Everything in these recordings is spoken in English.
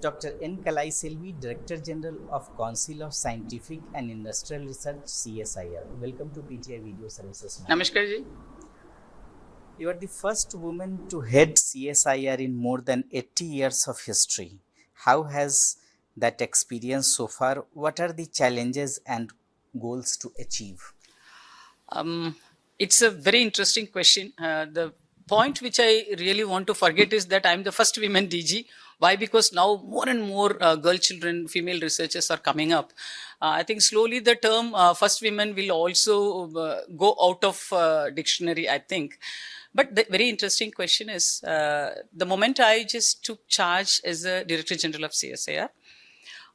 Dr. N. Kalai Selvi, Director General of Council of Scientific and Industrial Research, CSIR. Welcome to PTI Video Services. Namaskar ji. You are the first woman to head CSIR in more than 80 years of history. How has that experience so far? What are the challenges and goals to achieve? It's a very interesting question. The point which I really want to forget is that I'm the first women DG. Why? Because now more and more girl children, female researchers are coming up. I think slowly the term first women will also go out of dictionary, I think. But the very interesting question is the moment I just took charge as a Director General of CSIR,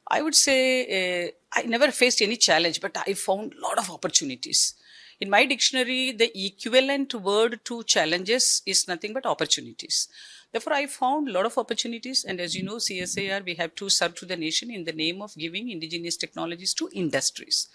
I would say I never faced any challenge, but I found a lot of opportunities. In my dictionary, the equivalent word to challenges is nothing but opportunities. Therefore, I found a lot of opportunities. And as you know, CSIR, we have to serve to the nation in the name of giving indigenous technologies to industries.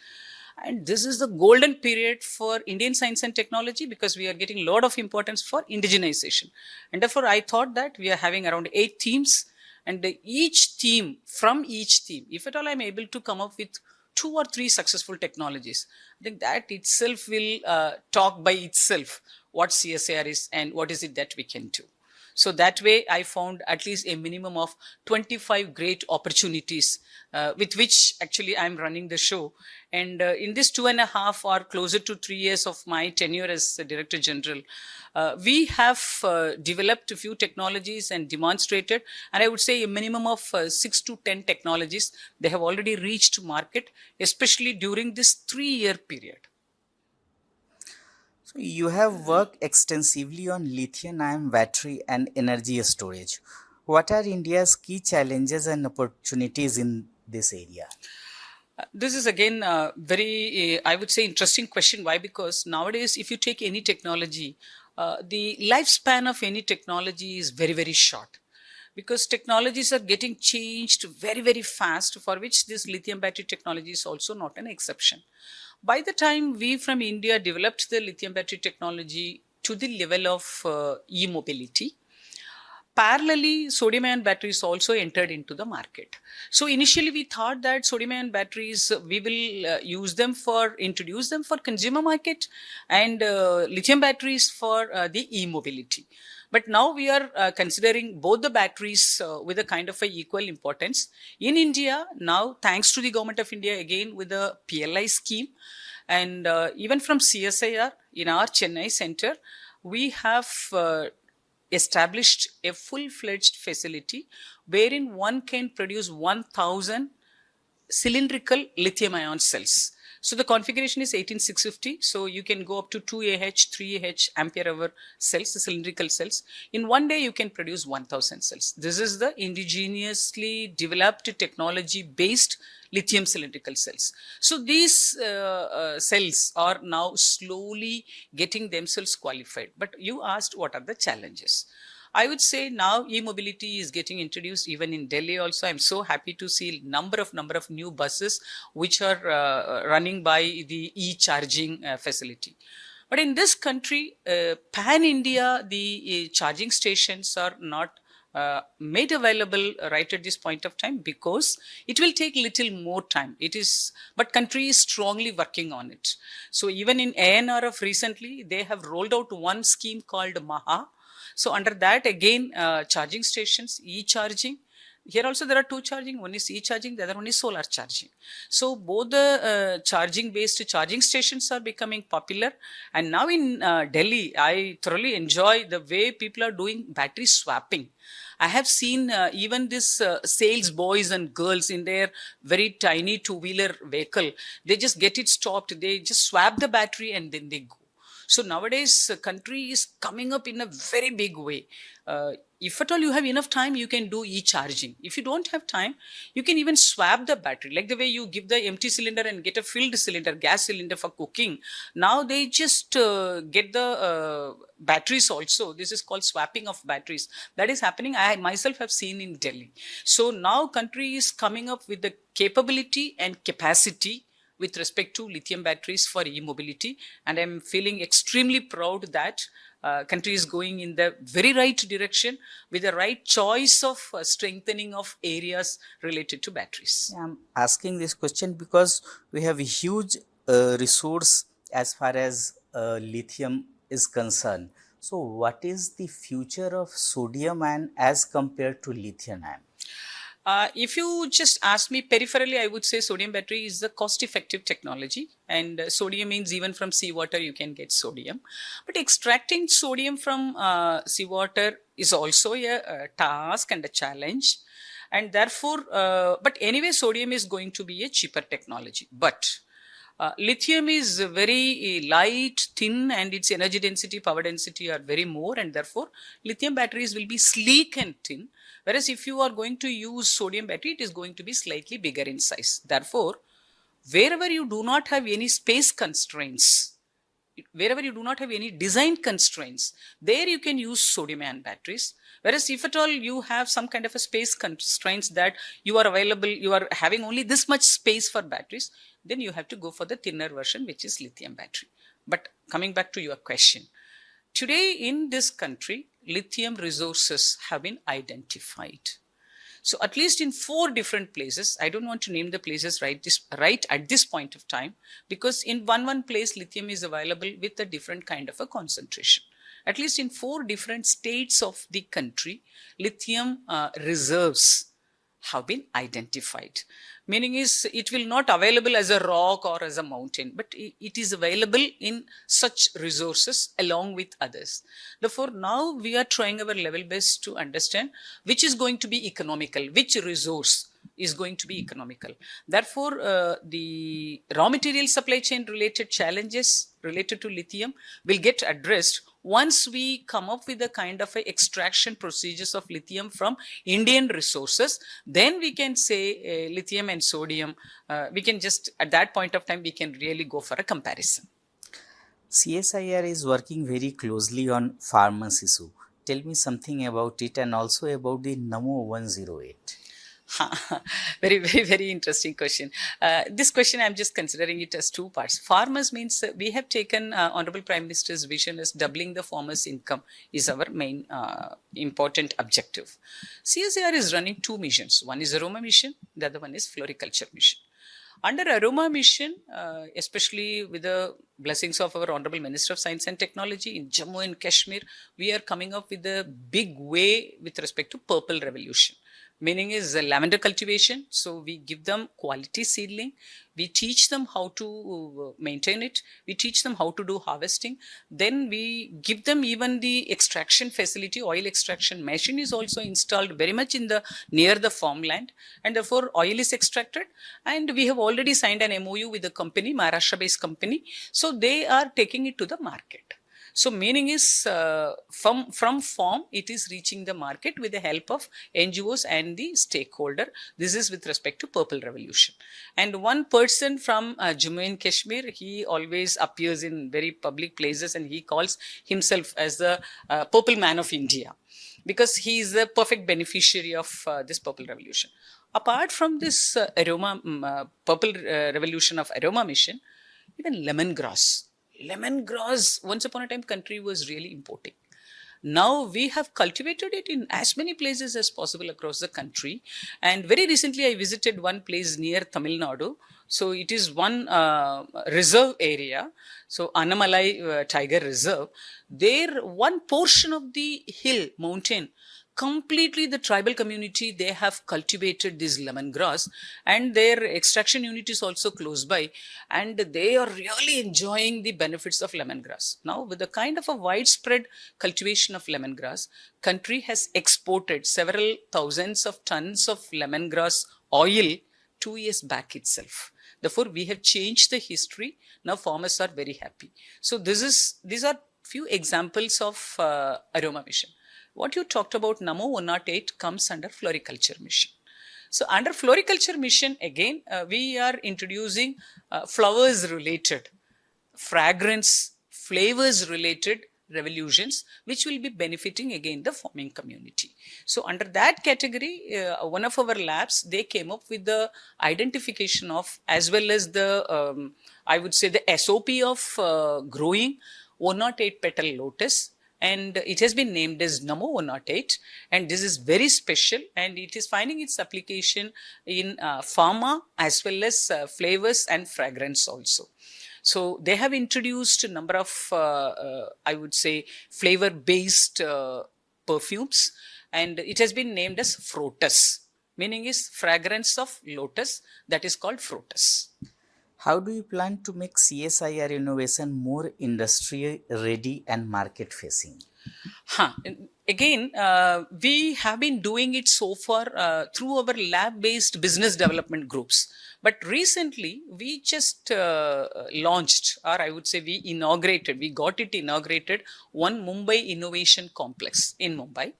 And this is the golden period for Indian science and technology because we are getting a lot of importance for indigenization. And therefore, I thought that we are having around 8 themes. And each theme, from each theme, if at all I'm able to come up with 2 or 3 successful technologies, I think that itself will talk by itself what CSIR is and what is it that we can do. So that way I found at least a minimum of 25 great opportunities with which actually I'm running the show. And in this 2.5 or closer to 3 years of my tenure as Director General, we have developed a few technologies and demonstrated, and I would say a minimum of 6 to 10 technologies. They have already reached market, especially during this 3-year period. So you have worked extensively on lithium-ion battery and energy storage. What are India's key challenges and opportunities in this area? This is again a very, I would say, interesting question. Why? Because nowadays, if you take any technology, the lifespan of any technology is very, very short. Because technologies are getting changed very, very fast, for which this lithium battery technology is also not an exception. By the time we from India developed the lithium battery technology to the level of e-mobility, parallelly, sodium-ion batteries also entered into the market. So initially, we thought that sodium-ion batteries, we will introduce them for consumer market, and lithium batteries for the e-mobility. But now we are considering both the batteries with a kind of a equal importance. In India, now, thanks to the Government of India, again with the PLI scheme, and even from CSIR in our Chennai center, we have established a full-fledged facility wherein one can produce 1,000 cylindrical lithium-ion cells. So the configuration is 18650. So you can go up to 2 Ah, 3 Ah ampere hour cells, the cylindrical cells. In one day, you can produce 1,000 cells. This is the indigenously developed technology-based lithium cylindrical cells. So these cells are now slowly getting themselves qualified. But you asked what are the challenges. I would say now e-mobility is getting introduced even in Delhi also. I'm so happy to see number of new buses which are running by the e-charging facility. But in this country, pan-India, the charging stations are not made available right at this point of time because it will take little more time. But country is strongly working on it. So even in ANRF recently, they have rolled out one scheme called Maha. So under that, again, charging stations, e-charging. Here also there are 2 charging. One is e-charging, the other one is solar charging. So both the charging-based charging stations are becoming popular. And now in Delhi, I thoroughly enjoy the way people are doing battery swapping. I have seen even this sales boys and girls in their very tiny 2-wheeler vehicle. They just get it stopped. They just swap the battery and then they go. So nowadays, country is coming up in a very big way. If at all you have enough time, you can do e-charging. If you don't have time, you can even swap the battery. Like the way you give the empty cylinder and get a filled cylinder, gas cylinder for cooking. Now they just get the batteries also. This is called swapping of batteries. That is happening. I myself have seen in Delhi. So now country is coming up with the capability and capacity with respect to lithium batteries for e-mobility. And I'm feeling extremely proud that Country is going in the very right direction with the right choice of strengthening of areas related to batteries. I'm asking this question because we have a huge resource as far as lithium is concerned. So, what is the future of sodium ion as compared to lithium ion? If you just ask me peripherally, I would say sodium battery is the cost effective technology, and sodium means even from seawater you can get sodium. But extracting sodium from seawater is also a task and a challenge, and therefore, but anyway, sodium is going to be a cheaper technology. But lithium is very light, thin, and its energy density, power density are very more, and therefore lithium batteries will be sleek and thin. Whereas if you are going to use sodium battery, it is going to be slightly bigger in size. Therefore, wherever you do not have any space constraints, wherever you do not have any design constraints, there you can use sodium ion batteries. Whereas if at all you have some kind of a space constraints that you are available, you are having only this much space for batteries, then you have to go for the thinner version, which is lithium battery. But coming back to your question, today in this country, lithium resources have been identified. So at least in 4 different places, I don't want to name the places right at this point of time, because in one place lithium is available with a different kind of a concentration. At least in 4 different states of the country, lithium reserves have been identified. Meaning is it will not available as a rock or as a mountain, but it is available in such resources along with others. Therefore, now we are trying our level best to understand which is going to be economical, which resource is going to be economical. Therefore, the raw material supply chain related challenges related to lithium will get addressed once we come up with a kind of a extraction procedures of lithium from Indian resources. Then we can say lithium and sodium, we can just at that point of time we can really go for a comparison. CSIR is working very closely on farmers issue. Tell me something about it and also about the NAMO 108. Very interesting question. This question I'm just considering it as 2 parts. Farmers means we have taken Honorable Prime Minister's vision as doubling the farmers' income is our main important objective. CSIR is running 2 missions. One is Aroma mission, the other one is Floriculture mission. Under Aroma mission, especially with the blessings of our Honorable Minister of Science and Technology in Jammu and Kashmir, we are coming up with a big way with respect to Purple Revolution. Meaning is lavender cultivation. So we give them quality seedling. We teach them how to maintain it. We teach them how to do harvesting. Then we give them even the extraction facility. Oil extraction machine is also installed very much in the near the farmland, and therefore oil is extracted. And we have already signed an MOU with the company, Maharashtra-based company. So they are taking it to the market. So meaning is from farm, it is reaching the market with the help of NGOs and the stakeholder. This is with respect to Purple Revolution. And one person from Jammu and Kashmir, he always appears in very public places and he calls himself as the Purple Man of India, because he is the perfect beneficiary of this Purple Revolution. Apart from this Purple Revolution of Aroma mission, even lemongrass. Lemongrass, once upon a time, country was really importing. Now we have cultivated it in as many places as possible across the country. And very recently, I visited one place near Tamil Nadu. So it is one reserve area. So Anamalai Tiger Reserve. There, one portion of the hill, mountain, completely the tribal community, they have cultivated this lemongrass, and their extraction unit is also close by, and they are really enjoying the benefits of lemongrass. Now, with the kind of a widespread cultivation of lemongrass, country has exported several thousands of tons of lemongrass oil 2 years back itself. Therefore, we have changed the history. Now, farmers are very happy. So, these are few examples of Aroma mission. What you talked about, NAMO 108 comes under Floriculture mission. So under Floriculture mission, again, we are introducing flowers related, fragrance, flavors related revolutions, which will be benefiting again the farming community. So under that category, one of our labs, they came up with the identification of, as well as the, I would say the SOP of growing 108 petal lotus and it has been named as Namo 108, and this is very special, and it is finding its application in pharma as well as flavors and fragrance also. So they have introduced a number of, I would say, flavor-based perfumes, and it has been named as Frotus, meaning is fragrance of lotus, that is called Frotus. How do you plan to make CSIR innovation more industry ready and market facing? Again, we have been doing it so far through our lab-based business development groups. But recently, we just launched, or I would say we got it inaugurated, one Mumbai Innovation Complex in Mumbai,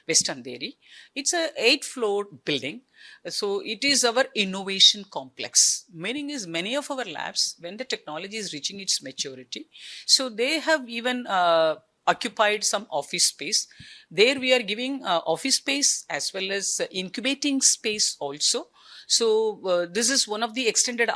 West Andheri. It's a 8-floor building. So it is our innovation complex, meaning is many of our labs, when the technology is reaching its maturity, so they have even occupied some office space. There we are giving office space as well as incubating space also. So this is one of the extended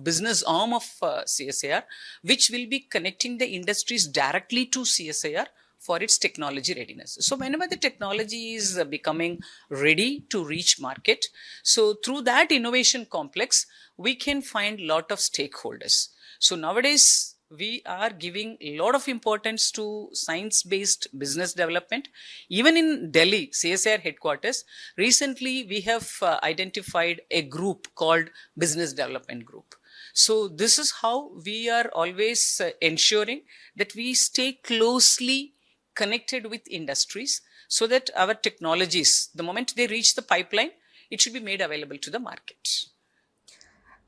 business arm of CSIR, which will be connecting the industries directly to CSIR for its technology readiness. So whenever the technology is becoming ready to reach market, so through that innovation complex, we can find lot of stakeholders. So nowadays, we are giving a lot of importance to science-based business development. Even in Delhi, CSIR headquarters, recently we have identified a group called Business Development Group. So this is how we are always ensuring that we stay closely connected with industries so that our technologies, the moment they reach the pipeline, it should be made available to the market.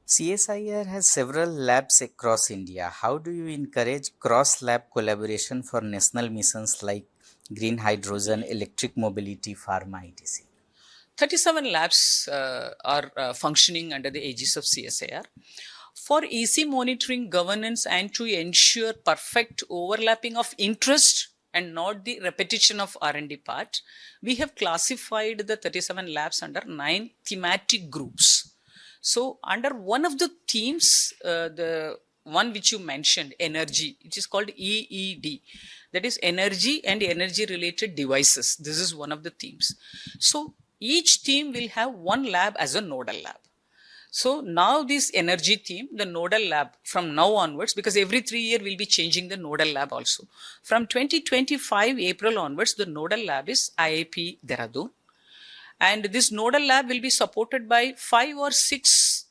CSIR has several labs across India. How do you encourage cross-lab collaboration for national missions like green hydrogen, electric mobility, pharma, etc.? 37 labs are functioning under the aegis of CSIR. For easy monitoring, governance, and to ensure perfect overlapping of interest and not the repetition of R&D part, we have classified the 37 labs under 9 thematic groups. So under one of the themes, the one which you mentioned, energy, it is called EED. That is energy and energy related devices. This is one of the themes. So each theme will have one lab as a nodal lab. So now this energy theme, the nodal lab from now onwards, because every 3 years we'll be changing the nodal lab also. From 2025 April onwards, the nodal lab is IIP Dehradun. And this nodal lab will be supported by 5 or 6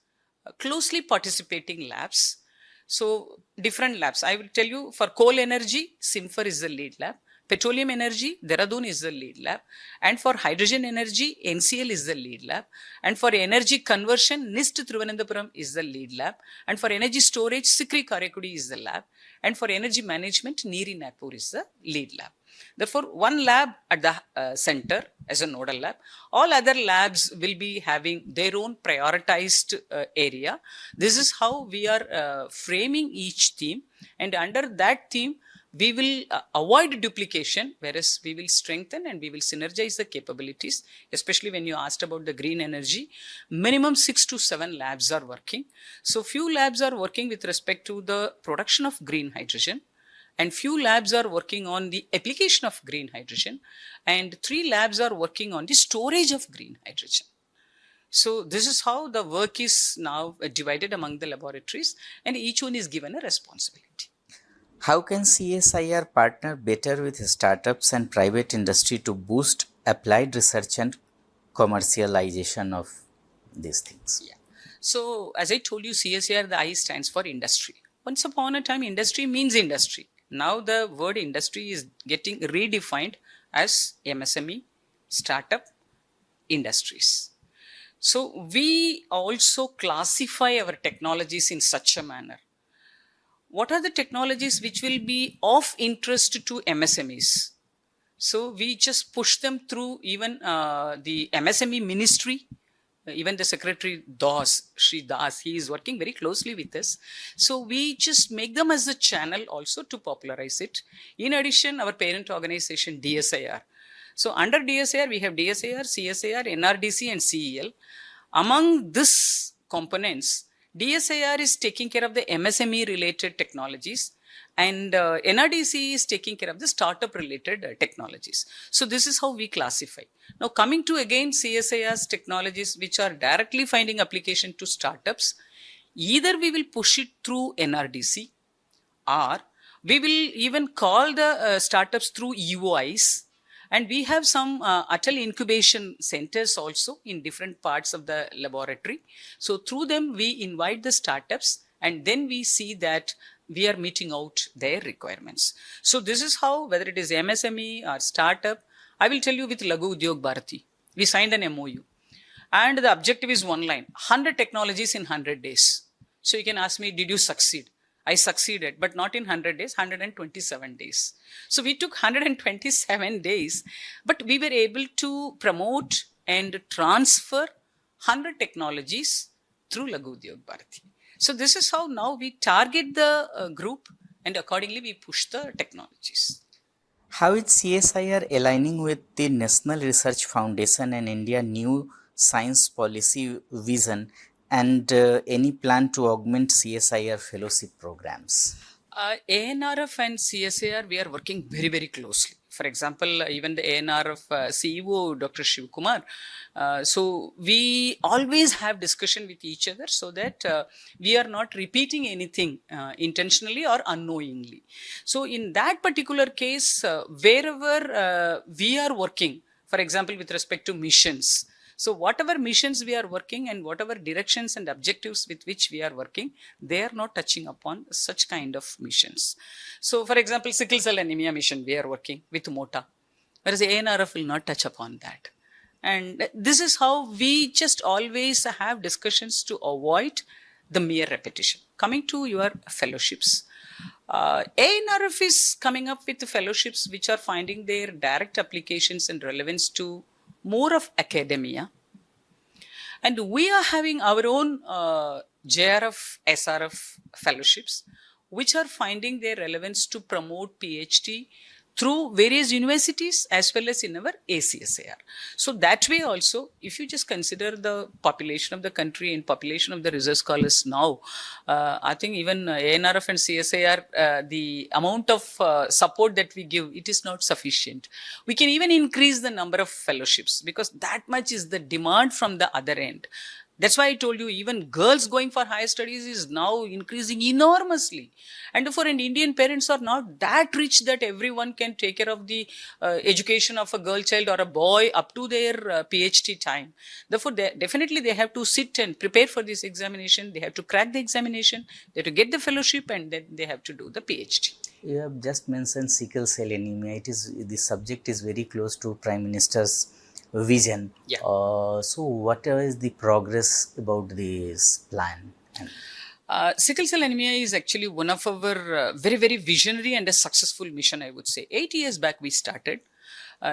closely participating labs. So different labs. I will tell you, for coal energy, Simfer is the lead lab. Petroleum energy, Dehradun is the lead lab. And for hydrogen energy, NCL is the lead lab. And for energy conversion, NIST Thiruvananthapuram is the lead lab. And for energy storage, Sikri Karaikudi is the lab. And for energy management, Neeri Nagpur is the lead lab. Therefore, one lab at the center as a nodal lab. All other labs will be having their own prioritized area. This is how we are framing each theme. And under that theme, we will avoid duplication, whereas we will strengthen and we will synergize the capabilities, especially when you asked about the green energy. Minimum 6 to 7 labs are working. So few labs are working with respect to the production of green hydrogen, and few labs are working on the application of green hydrogen, and 3 labs are working on the storage of green hydrogen. So this is how the work is now divided among the laboratories, and each one is given a responsibility. How can CSIR partner better with startups and private industry to boost applied research and commercialization of these things? Yeah. So as I told you, CSIR, the I stands for industry. Once upon a time, industry means industry. Now the word industry is getting redefined as MSME, startup, industries. So we also classify our technologies in such a manner. What are the technologies which will be of interest to MSMEs? So we just push them through even the MSME ministry. Even the secretary Das, Sri Das, he is working very closely with us. So we just make them as a channel also to popularize it. In addition, our parent organization DSIR. So under DSIR, we have DSIR, CSIR, NRDC and CEL. Among these components, DSIR is taking care of the MSME related technologies, and NRDC is taking care of the startup related technologies. So this is how we classify. Now coming to again CSIR's technologies which are directly finding application to startups, either we will push it through NRDC, or we will even call the startups through EOIs, and we have some Atal incubation centers also in different parts of the laboratory. So through them we invite the startups, and then we see that we are meeting out their requirements. So this is how, whether it is MSME or startup, I will tell you with Laghu Udyog Bharati, we signed an MOU, and the objective is one line: 100 technologies in 100 days. So you can ask me, did you succeed? I succeeded, but not in 100 days, 127 days. So we took 127 days, but we were able to promote and transfer 100 technologies through Laghu Udyog Bharati. So this is how now we target the group, and accordingly we push the technologies. How is CSIR aligning with the National Research Foundation and India New Science Policy Vision, and any plan to augment CSIR fellowship programs? ANRF and CSIR, we are working very, very closely. For example, even the ANRF CEO, Dr. Shiv Kumar. So we always have discussion with each other so that we are not repeating anything intentionally or unknowingly. So in that particular case, wherever we are working, for example, with respect to missions, so whatever missions we are working and whatever directions and objectives with which we are working, they are not touching upon such kind of missions. So for example, sickle cell anemia mission, we are working with MOTA, whereas ANRF will not touch upon that. And this is how we just always have discussions to avoid the mere repetition. Coming to your fellowships, ANRF is coming up with the fellowships which are finding their direct applications and relevance to more of academia, and we are having our own JRF, SRF fellowships which are finding their relevance to promote PhD through various universities as well as in our ACSIR. So that way also, if you just consider the population of the country and population of the research scholars now, I think even ANRF and CSIR, the amount of support that we give, it is not sufficient. We can even increase the number of fellowships because that much is the demand from the other end. That's why I told you, even girls going for higher studies is now increasing enormously. And therefore, Indian parents are not that rich that everyone can take care of the education of a girl child or a boy up to their PhD time. Therefore, definitely they have to sit and prepare for this examination. They have to crack the examination. They have to get the fellowship, and then they have to do the PhD. You have just mentioned sickle cell anemia. The subject is very close to Prime Minister's vision. Yeah. So what is the progress about this plan? Sickle cell anemia is actually one of our very, very visionary and a successful mission, I would say. 8 years back we started,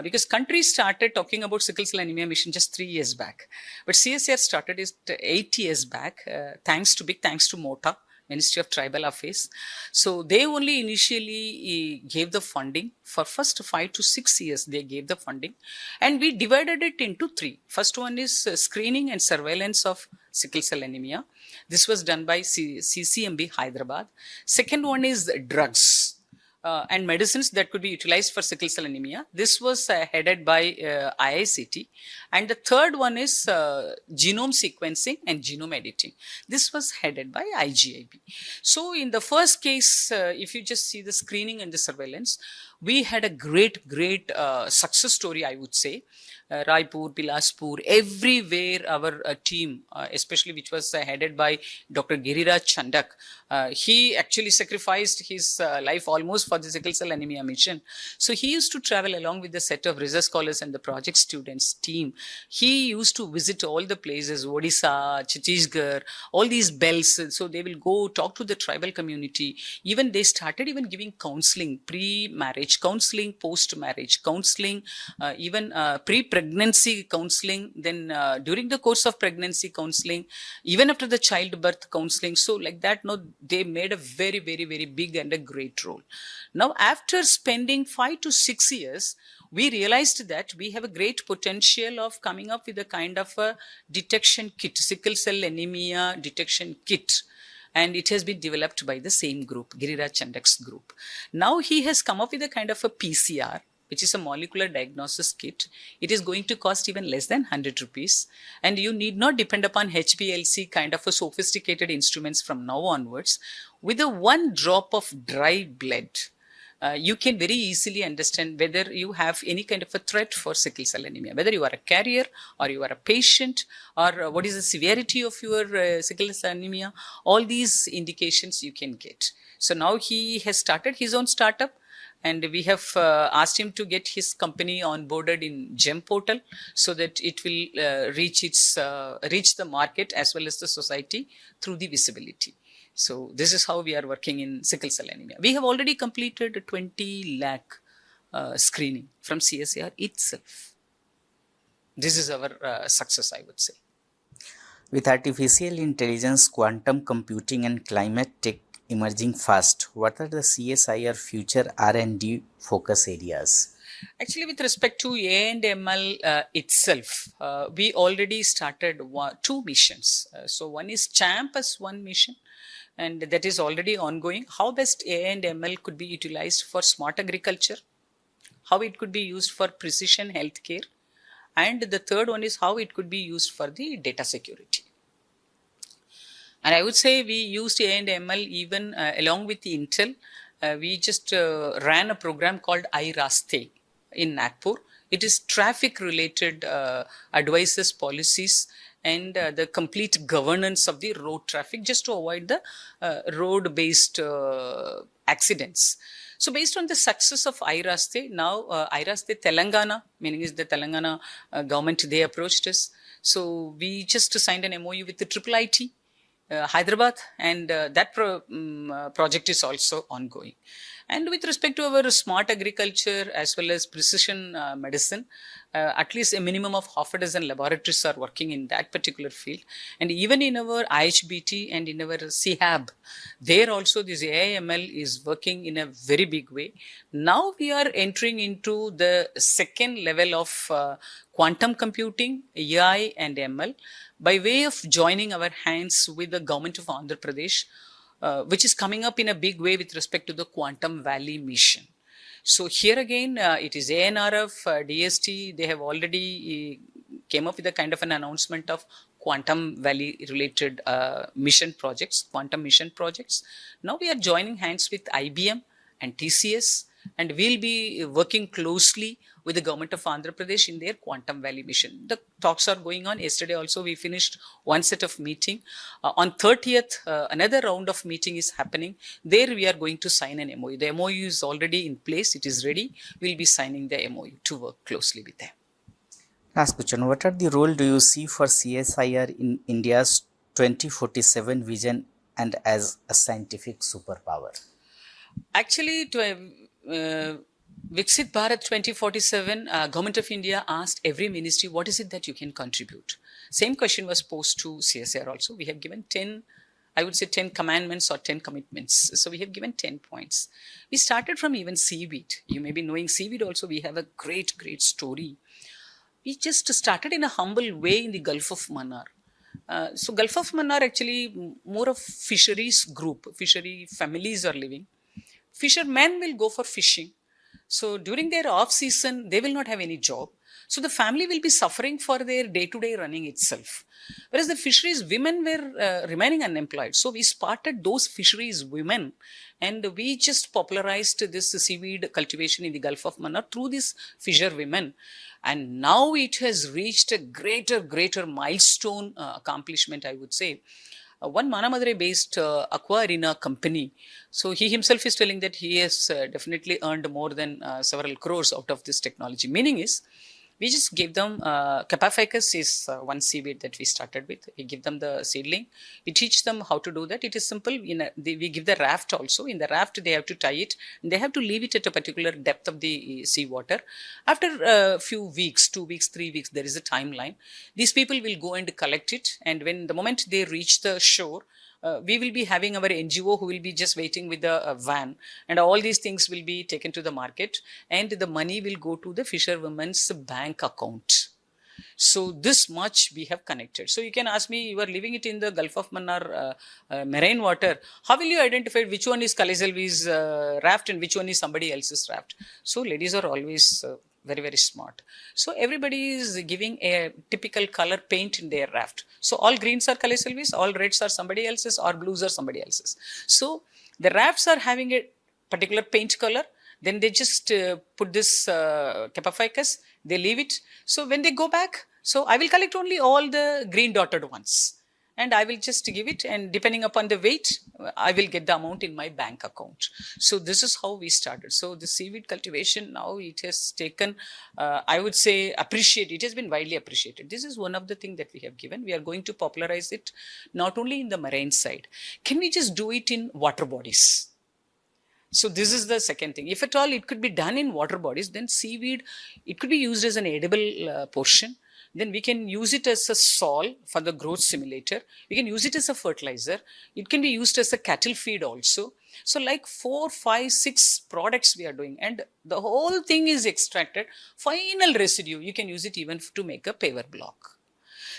because countries started talking about sickle cell anemia mission just 3 years back. But CSIR started it 8 years back, big thanks to MOTA, Ministry of Tribal Affairs. So they only initially gave the funding for first 5 to 6 years. They gave the funding, and we divided it into 3. First one is screening and surveillance of sickle cell anemia. This was done by CCMB Hyderabad. Second one is drugs and medicines that could be utilized for sickle cell anemia. This was headed by IICT. And the third one is genome sequencing and genome editing. This was headed by IGIB. So in the first case, if you just see the screening and the surveillance, we had a great success story, I would say. Raipur, Bilaspur, everywhere our team, especially which was headed by Dr. Giriraj Chandak, he actually sacrificed his life almost for the sickle cell anemia mission. So he used to travel along with the set of research scholars and the project students team. He used to visit all the places, Odisha, Chhattisgarh, all these belts. So they will go talk to the tribal community. Even they started even giving counseling, pre-marriage counseling, post-marriage counseling, even pre-pregnancy counseling, then during the course of pregnancy counseling, even after the childbirth counseling. So like that, no, they made a very big and a great role. Now, after spending 5 to 6 years, we realized that we have a great potential of coming up with a kind of a detection kit, sickle cell anemia detection kit. and it has been developed by the same group, Giriraj Chandak's group. Now he has come up with a kind of a PCR, which is a molecular diagnosis kit. It is going to cost even less than 100 rupees, and you need not depend upon HPLC kind of a sophisticated instruments from now onwards. With a one drop of dry blood, you can very easily understand whether you have any kind of a threat for sickle cell anemia, whether you are a carrier or you are a patient, or what is the severity of your sickle cell anemia. All these indications you can get. So now he has started his own startup, and we have asked him to get his company onboarded in GEM portal so that it will reach the market as well as the society through the visibility. So this is how we are working in sickle cell anemia. We have already completed 20 lakh screening from CSIR itself. This is our success, I would say. With artificial intelligence, quantum computing and climate tech emerging fast, what are the CSIR future R&D focus areas? Actually, with respect to AI and ML itself, we already started two missions. So one is CHAMP as one mission, and that is already ongoing. How best AI and ML could be utilized for smart agriculture, how it could be used for precision healthcare, and the third one is how it could be used for the data security. And I would say we used AI and ML even along with the Intel. We just ran a program called iRaste in Nagpur. It is traffic related advices, policies, and the complete governance of the road traffic just to avoid the road based accidents. So based on the success of iRaste, now iRaste Telangana, meaning is the Telangana government, they approached us. So we just signed an MOU with the IIIT Hyderabad, and that project is also ongoing. And with respect to our smart agriculture as well as precision medicine, at least a minimum of half a dozen laboratories are working in that particular field. And even in our IHBT and in our CHAB, there also this AI/ML is working in a very big way. Now we are entering into the second level of quantum computing, AI and ML, by way of joining our hands with the government of Andhra Pradesh, which is coming up in a big way with respect to the Quantum Valley mission. So here again, it is ANRF, DST, they have already came up with a kind of an announcement of Quantum Valley related mission projects, quantum mission projects. Now we are joining hands with IBM and TCS, and we'll be working closely with the government of Andhra Pradesh in their Quantum Valley mission. The talks are going on. Yesterday also we finished one set of meeting. On 30th, another round of meeting is happening. There we are going to sign an MOU. The MOU is already in place. It is ready. We'll be signing the MOU to work closely with them. Last question. What are the role do you see for CSIR in India's 2047 vision and as a scientific superpower? Actually, Viksit Bharat 2047, Government of India asked every ministry, what is it that you can contribute? Same question was posed to CSIR also. We have given 10 commandments or 10 commitments. So we have given 10 points. We started from even seaweed. You may be knowing seaweed also. We have a great story. We just started in a humble way in the Gulf of Mannar. So Gulf of Mannar actually more of fisheries group, fishery families are living. Fishermen will go for fishing. So during their off season, they will not have any job. So the family will be suffering for their day-to-day running itself. Whereas the fisheries women were remaining unemployed. So we spotted those fisheries women, and we just popularized this seaweed cultivation in the Gulf of Mannar through these fisher women. And now it has reached a greater milestone accomplishment, I would say. One Manamadure based Aqua Arena company. So he himself is telling that he has definitely earned more than several crores out of this technology. Meaning is, we just gave them, Capaficus is one seaweed that we started with. We give them the seedling. We teach them how to do that. It is simple. We give the raft also. In the raft, they have to tie it. And they have to leave it at a particular depth of the seawater. After a few weeks, 2 weeks, 3 weeks, there is a timeline. These people will go and collect it. And when the moment they reach the shore, we will be having our NGO who will be just waiting with the van, and all these things will be taken to the market, and the money will go to the fisherwomen's bank account. So this much we have connected. So you can ask me, you are living it in the Gulf of Mannar marine water. How will you identify which one is Kaliselvi's raft and which one is somebody else's raft? So ladies are always very, very smart. So everybody is giving a typical color paint in their raft. So all greens are Kaliselvi's, all reds are somebody else's, or blues are somebody else's. So the rafts are having a particular paint color. Then they just put this Capophycus, they leave it. So when they go back, so I will collect only all the green dotted ones and I will just give it, and depending upon the weight, I will get the amount in my bank account. So this is how we started. So the seaweed cultivation, now it has taken, I would say, it has been widely appreciated. This is one of the things that we have given. We are going to popularize it not only in the marine side. Can we just do it in water bodies? So this is the second thing. If at all it could be done in water bodies, then seaweed, it could be used as an edible portion. Then we can use it as a soil for the growth simulator. We can use it as a fertilizer. It can be used as a cattle feed also. So like 4, 5, 6 products we are doing, and the whole thing is extracted. Final residue, you can use it even to make a paver block.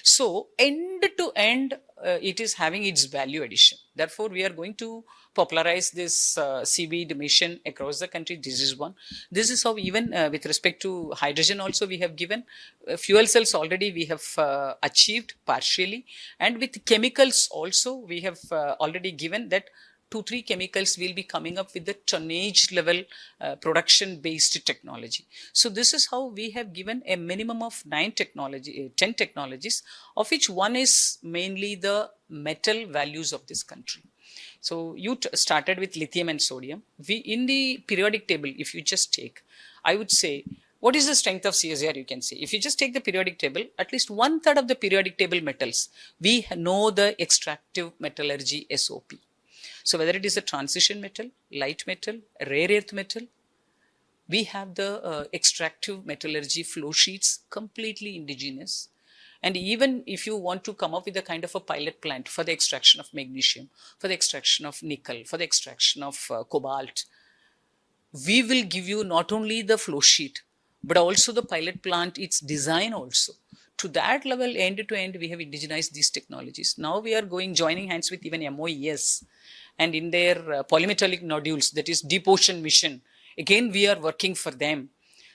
So end to end, it is having its value addition. Therefore, we are going to popularize this seaweed mission across the country. This is one. This is how even with respect to hydrogen also we have given. Fuel cells already we have achieved partially. And with chemicals also we have already given that 2-3 chemicals will be coming up with the tonnage level production based technology. So this is how we have given a minimum of 10 technologies, of which one is mainly the metal values of this country. So you started with lithium and sodium. We, in the periodic table, if you just take, I would say, what is the strength of CSIR? You can say, if you just take the periodic table, at least 1/3 of the periodic table metals, we know the extractive metallurgy SOP. So whether it is a transition metal, light metal, rare earth metal, we have the extractive metallurgy flow sheets completely indigenous. And even if you want to come up with a kind of a pilot plant for the extraction of magnesium, for the extraction of nickel, for the extraction of cobalt, we will give you not only the flow sheet, but also the pilot plant, its design also. To that level, end to end, we have indigenized these technologies. Now we are joining hands with even MOES, and in their polymetallic nodules, that is deep ocean mission, again we are working for them.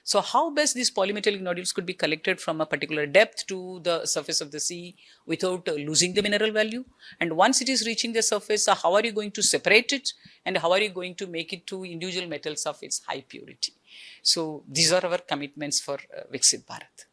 So how best these polymetallic nodules could be collected from a particular depth to the surface of the sea without losing the mineral value? And once it is reaching the surface, how are you going to separate it? And how are you going to make it to individual metals of its high purity? So these are our commitments for Viksit Bharat.